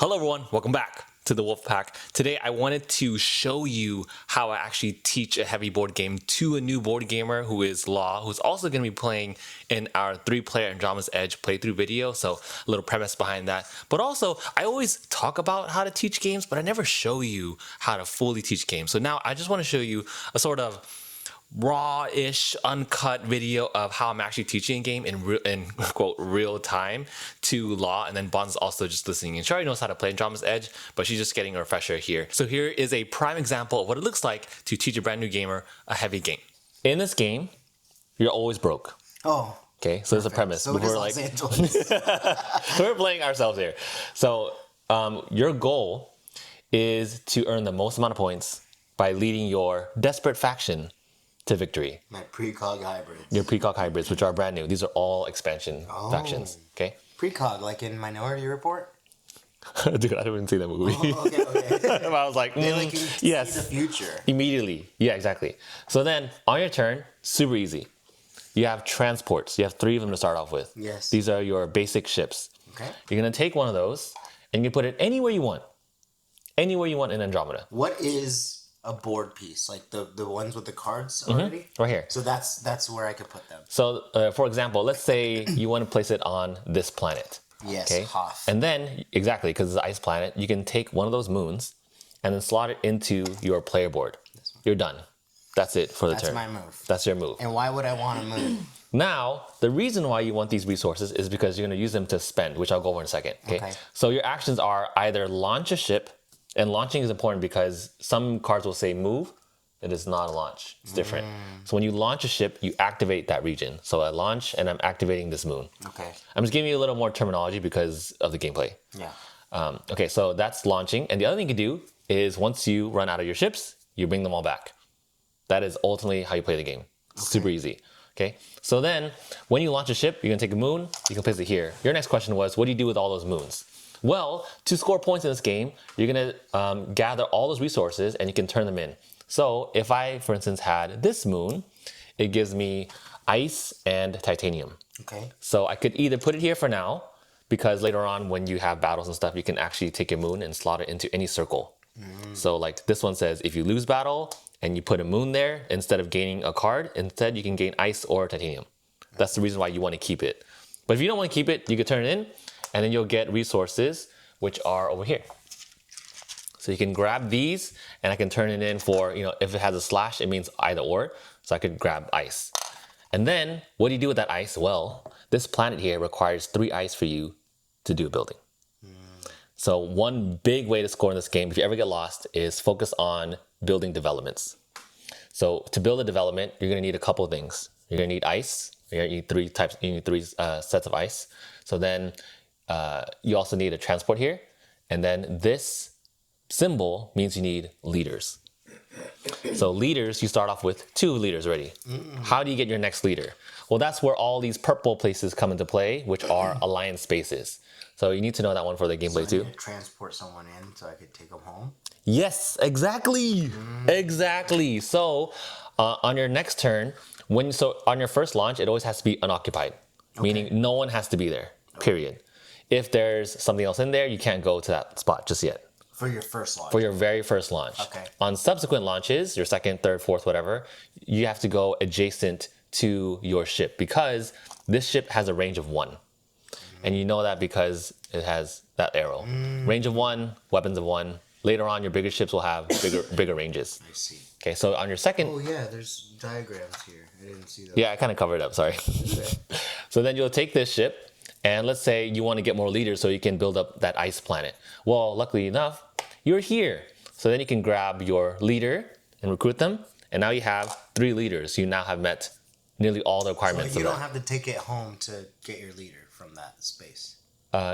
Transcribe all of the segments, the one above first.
Hello everyone, welcome back to the Wolfpack. Today I wanted to show you how I actually teach a heavy board game to a new board gamer who is Law, who's also going to be playing in our 3-player Andromeda's Edge playthrough video, so a little premise behind that. But also, I always talk about how to teach games, but I never show you how to fully teach games. So now I just want to show you a sort of raw-ish, uncut video of how I'm actually teaching a game in quote real time to Law, and then Bon's also just listening. And she already knows how to play Andromeda's Edge, but she's just getting a refresher here. So here is a prime example of what it looks like to teach a brand new gamer a heavy game. In this game, you're always broke. Oh. Okay, so there's a premise. So we're Los Angeles. we're playing ourselves here. So your goal is to earn the most amount of points by leading your desperate faction to victory. My precog hybrids. Your precog hybrids, which are brand new. These are all expansion factions. Okay. Precog, like in Minority Report? Dude, I didn't see that movie. Oh, okay. I was like, They can yes. see the future. Immediately. Yeah, exactly. So then on your turn, super easy. You have transports. You have 3 of them to start off with. Yes. These are your basic ships. Okay. You're going to take one of those and you can put it anywhere you want. Anywhere you want in Andromeda. What is a board piece? Like the ones with the cards already? Right here. So that's where I could put them. So, for example, let's say you want to place it on this planet. Yes, Okay. Hoth. And then, exactly, because it's an ice planet, you can take one of those moons and then slot it into your player board. You're done. That's it for the turn. That's my move. That's your move. And why would I want to move? Now, the reason why you want these resources is because you're going to use them to spend, which I'll go over in a second. Okay. So your actions are either launch a ship, and launching is important because some cards will say move. It is not a launch. It's different. So when you launch a ship, you activate that region. So I launch and I'm activating this moon. Okay. I'm just giving you a little more terminology because of the gameplay. Yeah. Okay, so that's launching. And the other thing you can do is once you run out of your ships, you bring them all back. That is ultimately how you play the game. Super easy. Okay, so then when you launch a ship, you're gonna take a moon, you can place it here. Your next question was, what do you do with all those moons? Well, to score points in this game, you're gonna gather all those resources and you can turn them in. So if I, for instance, had this moon, it gives me ice and titanium. Okay. So I could either put it here for now, because later on when you have battles and stuff, you can actually take a moon and slot it into any circle. So like this one says, if you lose battle and you put a moon there, instead of gaining a card, instead you can gain ice or titanium. That's the reason why you want to keep it. But if you don't want to keep it, you can turn it in, and then you'll get resources, which are over here. So you can grab these, and I can turn it in for, if it has a slash, it means either or. So I could grab ice. And then, what do you do with that ice? Well, this planet here requires 3 ice for you to do a building. So one big way to score in this game, if you ever get lost, is focus on building developments. So to build a development, you're gonna need a couple of things. You're gonna need ice. You're gonna need 3 types. You need 3 sets of ice. So then you also need a transport here, and then this symbol means you need leaders. So leaders, you start off with 2 leaders already. How do you get your next leader? Well, that's where all these purple places come into play, which are alliance spaces. So you need to know that one for the gameplay too. I need to transport someone in so I could take them home? Yes, exactly. Exactly. So on your next turn, on your first launch, it always has to be unoccupied, meaning no one has to be there, period. If there's something else in there, you can't go to that spot just yet. For your first launch? For your very first launch. Okay. On subsequent launches, your second, third, fourth, whatever, you have to go adjacent to your ship because this ship has a range of 1. And you know that because it has that arrow. Range of 1, weapons of 1. Later on, your bigger ships will have bigger ranges. I see. Okay, so on your second... Oh yeah, there's diagrams here. I didn't see those. Yeah, I kind of covered it up, sorry. Okay. So then you'll take this ship, and let's say you want to get more leaders so you can build up that ice planet. Well, luckily enough, you're here. So then you can grab your leader and recruit them, and now you have 3 leaders. You now have met nearly all the requirements. So you don't have to take it home to get your leader from that space.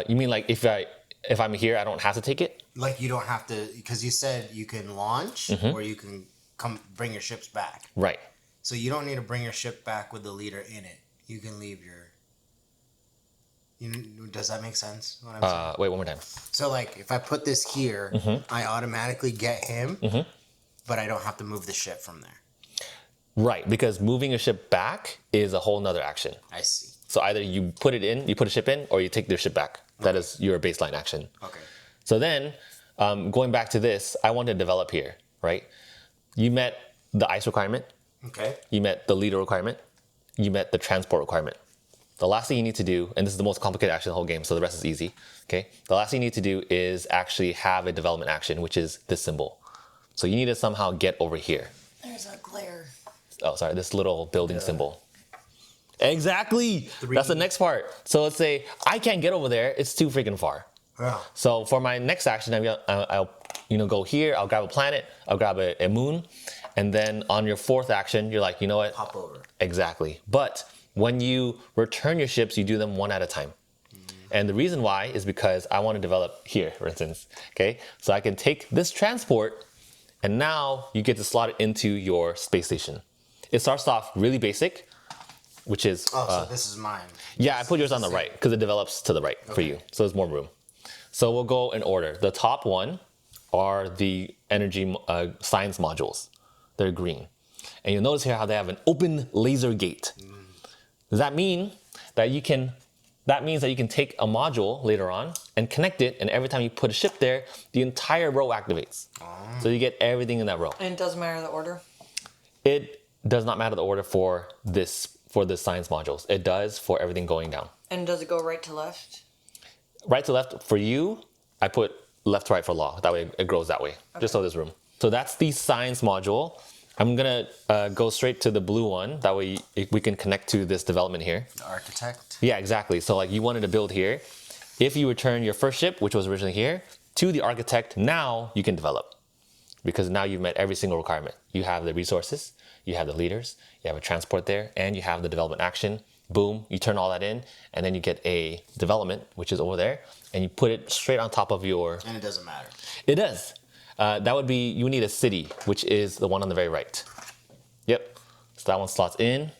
You mean like if I'm here, I don't have to take it? Like you don't have to, because you said you can launch or you can come bring your ships back. Right. So you don't need to bring your ship back with the leader in it. You can leave does that make sense? What I'm saying? Wait, one more time. So like if I put this here, I automatically get him, but I don't have to move the ship from there. Right, because moving a ship back is a whole nother action. I see. So either you put a ship in, or you take their ship back. That is your baseline action. Okay. So then, going back to this, I want to develop here, right? You met the ice requirement. Okay. You met the leader requirement. You met the transport requirement. The last thing you need to do, and this is the most complicated action of the whole game, so the rest is easy, okay? The last thing you need to do is actually have a development action, which is this symbol. So you need to somehow get over here. There's a glare. Oh, sorry, this little building symbol. Exactly. 3. That's the next part. So let's say I can't get over there. It's too freaking far. Yeah. So for my next action, I'll go here. I'll grab a planet. I'll grab a moon, and then on your fourth action, you're like, you know what? Hop over. Exactly. But when you return your ships, you do them one at a time. And the reason why is because I want to develop here, for instance. Okay. So I can take this transport, and now you get to slot it into your space station. It starts off really basic, which is Oh, so this is mine. yeah, I put yours on the right because it develops to the right for you. So there's more room. So we'll go in order. The top one are the energy science modules. They're green. And you'll notice here how they have an open laser gate. Does that mean that you can, that means that you can take a module later on and connect it, and every time you put a ship there, the entire row activates. So you get everything in that row. And it doesn't matter the order. It does not matter the order for the science modules. It does for everything going down. And does it go right to left? Right to left for you, I put left to right for law. That way it grows that way, just so there's room. So that's the science module. I'm gonna go straight to the blue one. That way we can connect to this development here. The architect. Yeah, exactly. So like you wanted to build here. If you return your first ship, which was originally here, to the architect, now you can develop. Because now you've met every single requirement. You have the resources, you have the leaders, you have a transport there, and you have the development action. Boom, you turn all that in, and then you get a development, which is over there, and you put it straight on top of your... And it doesn't matter. It does. That would be, you need a city, which is the one on the very right. Yep. So that one slots in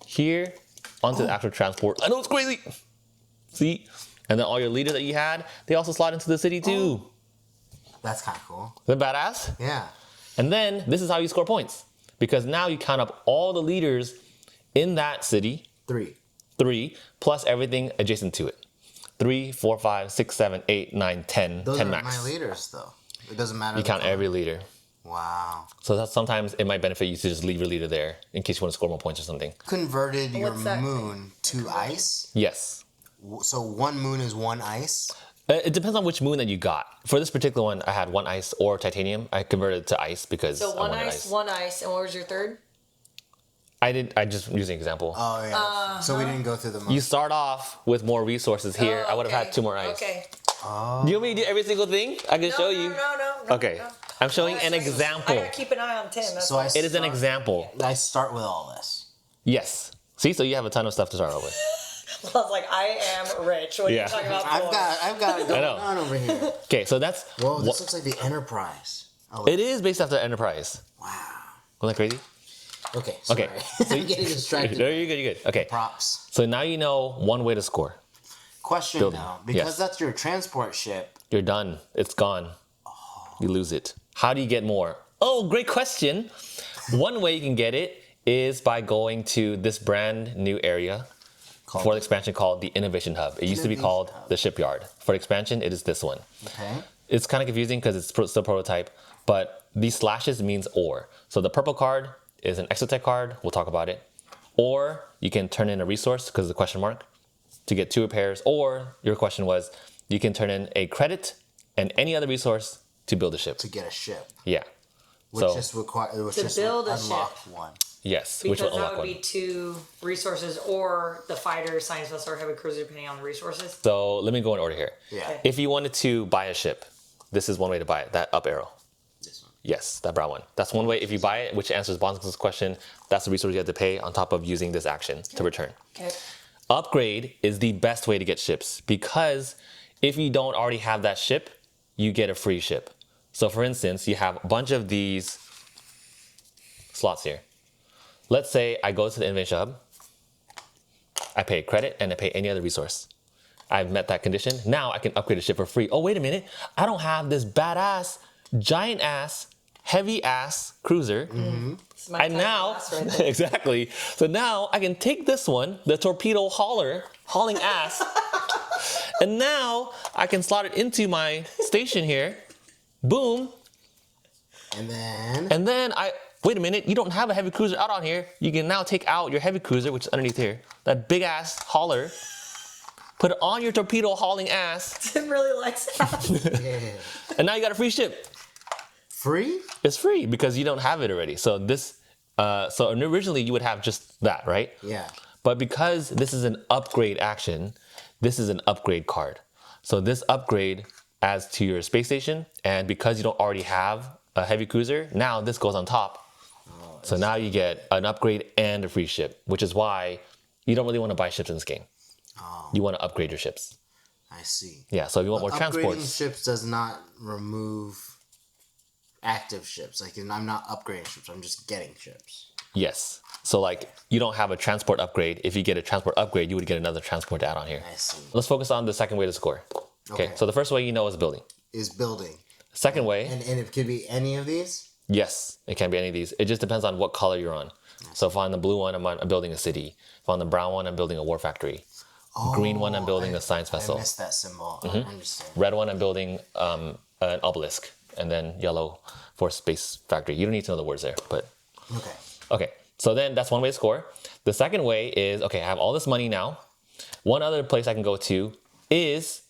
here onto the actual transport. I know it's crazy. See? And then all your leaders that you had, they also slot into the city too. That's kind of cool. Isn't that badass? Yeah. And then this is how you score points. Because now you count up all the leaders in that city. 3 plus everything adjacent to it. 3, 4, 5, 6, 7, 8, 9, 10. Those 10 are max. my leaders, though. It doesn't matter. You count every leader. Wow. So that sometimes it might benefit you to just leave your leader there in case you want to score more points or something. Converted your What's that moon to ice. Yes. So one moon is one ice. It depends on which moon that you got. For this particular one, I had one ice or titanium. I converted it to ice because So I one wanted ice, one ice, and what was your third? I just used an example. Oh yeah. So we didn't go through the moon. You start off with more resources here. I would have had 2 more ice. Okay. Do you want me to do every single thing? I can show you. No. Okay. I'm showing an example. I gotta keep an eye on Tim. That's So why. It is an example. I start with all this. Yes. See, so you have a ton of stuff to start off with. I was like, I am rich. What are Yeah. you talking about? I've got it going know. on over here. Okay, so that's Whoa, this looks like the Enterprise. Oh, it is based after Enterprise. wow. Isn't that crazy? Okay. Sorry. Okay. I'm getting distracted. No, you're good. You're good. Okay. Props. So now you know one way to score. Question Building. now, because Yes. that's your transport ship. You're done. It's gone. You lose it. How do you get more? Oh, great question. One way you can get it is by going to this brand new area for the expansion called the Innovation Hub. It used to be Innovation called Hub. the Shipyard. For the expansion, it is this one. Okay. It's kind of confusing because it's still prototype, but these slashes means or. So the purple card is an exotech card. We'll talk about it. Or you can turn in a resource because of the question mark to get 2 repairs. Or your question was you can turn in a credit and any other resource to build a ship. To get a ship, Yeah. which So just require, which To just build a unlock ship. one. yes, Because which will that unlock would one. be 2 resources, or the fighter, science vessel, or heavy cruiser, depending on the resources. So let me go in order here. Yeah. Okay. If you wanted to buy a ship, this is one way to buy it. That up arrow. This one. Yes, that brown one. That's one way. If you buy it, which answers Bonson's question, that's the resource you have to pay on top of using this action to return. Okay. Upgrade is the best way to get ships because if you don't already have that ship, you get a free ship. So for instance, you have a bunch of these slots here. Let's say I go to the Innovation Hub, I pay credit and I pay any other resource. I've met that condition. Now I can upgrade a ship for free. Oh, wait a minute. I don't have this badass, giant ass, heavy ass cruiser. This is my And kind of now, class right there. exactly. So now I can take this one, the torpedo hauling ass, And now I can slot it into my station here. Boom. And then. And then wait a minute, you don't have a heavy cruiser out on here. You can now take out your heavy cruiser, which is underneath here. That big ass hauler. Put it on your torpedo hauling ass. Tim really likes that. Yeah. And now you got a free ship. Free? It's free because you don't have it already. So originally you would have just that, right? Yeah. But because this is an upgrade action, this is an upgrade card. So this upgrade adds to your space station, and because you don't already have a heavy cruiser, now this goes on top. So now you get an upgrade and a free ship, which is why you don't really want to buy ships in this game. Oh, You want to upgrade your ships. I see. Yeah, so if you want more Upgrading transports. ships does not remove active ships. Like, I'm not upgrading ships. I'm just getting ships. Yes. So like you don't have a transport upgrade. If you get a transport upgrade, you would get another transport to add on here. I see. Let's focus on the second way to score. Okay. Okay. So the first way is building. Is building. Second way, And it could be any of these? yes, it can be any of these. It just depends on what color you're on. So if I'm on the blue one, I'm building a city. If I'm on the brown one, I'm building a war factory. Green one, I'm building a science vessel. I missed that symbol. I understand. Red one, I'm building an obelisk. And then yellow for space factory. You don't need to know the words there, but Okay. okay. So then that's one way to score. The second way is, okay, I have all this money now. One other place I can go to is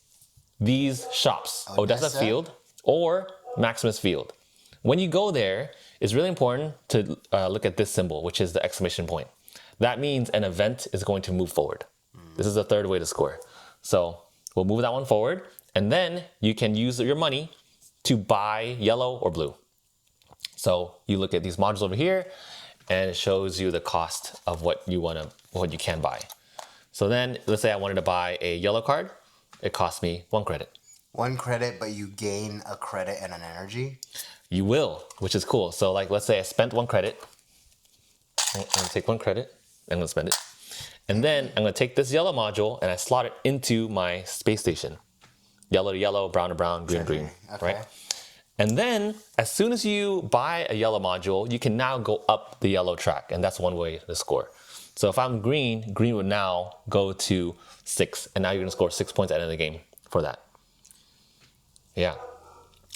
these shops, Odessa Odessa? Field or Maximus Field. When you go there, it's really important to look at this symbol, which is the exclamation point. That means an event is going to move forward. This is the third way to score. So we'll move that one forward, and then you can use your money to buy yellow or blue. So you look at these modules over here, and it shows you the cost of what you can buy. So then, let's say I wanted to buy a yellow card. It cost me 1 credit. 1 credit, but you gain a credit and an energy. You will, which is cool. So like, let's say I spent 1 credit. I'm gonna take 1 credit. I'm gonna spend it. And then I'm gonna take this yellow module and I slot it into my space station. Yellow to yellow, brown to brown, green to green, Okay. right? And then as soon as you buy a yellow module, you can now go up the yellow track, and that's one way to score. So if I'm green, green would now go to 6, and now you're gonna score 6 points at the end of the game for that. Yeah.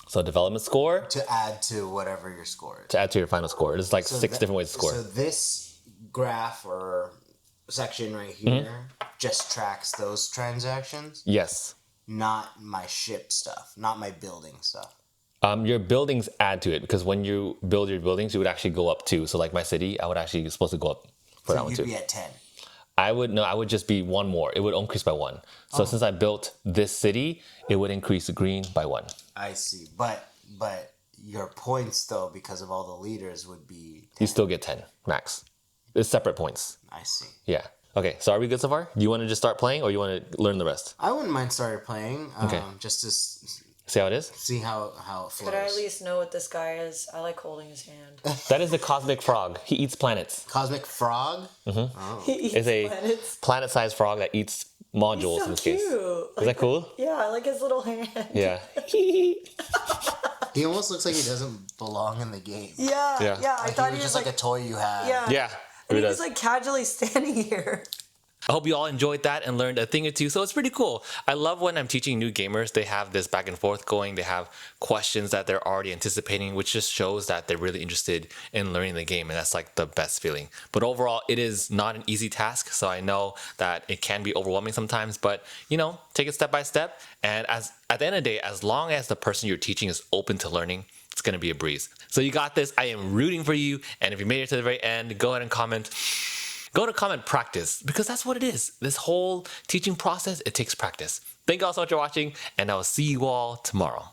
So development score To add to whatever your score is. to add to your final score. There's like 6 different ways to score. So this graph or section right here just tracks those transactions, Yes. not my ship stuff, not my building stuff. Your buildings add to it because when you build your buildings, you would actually go up too. So like my city, I would actually supposed to go up for that So one you'd too. be at 10. I would just be 1 more. It would increase by 1. So since I built this city, it would increase green by 1. I see. But your points though, because of all the leaders, would be 10. You still get 10 max. It's separate points. I see. Yeah. Okay. So are we good so far? Do you want to just start playing or you want to learn the rest? I wouldn't mind starting playing, Okay. just to See how it is? see how it flows. Could I at least know what this guy is? I like holding his hand. That is the cosmic frog. He eats planets. Cosmic Frog? He eats It's a planets. planet-sized frog that eats modules So in this case. cute. Is that cool? Yeah, I like his little hand. Yeah. He almost looks like he doesn't belong in the game. Yeah, Yeah. yeah. I Like thought he he was was just like like, a toy you had. yeah. Yeah. And It he was does. like casually standing here. I hope you all enjoyed that and learned a thing or two. So it's pretty cool. I love when I'm teaching new gamers, they have this back and forth going. They have questions that they're already anticipating, which just shows that they're really interested in learning the game. And that's like the best feeling. But overall, it is not an easy task. So I know that it can be overwhelming sometimes, but take it step by step. And at the end of the day, as long as the person you're teaching is open to learning, it's going to be a breeze. So you got this. I am rooting for you. And if you made it to the very end, go ahead and comment. Go to comment practice because that's what it is. This whole teaching process, it takes practice. Thank you all so much for watching, and I will see you all tomorrow.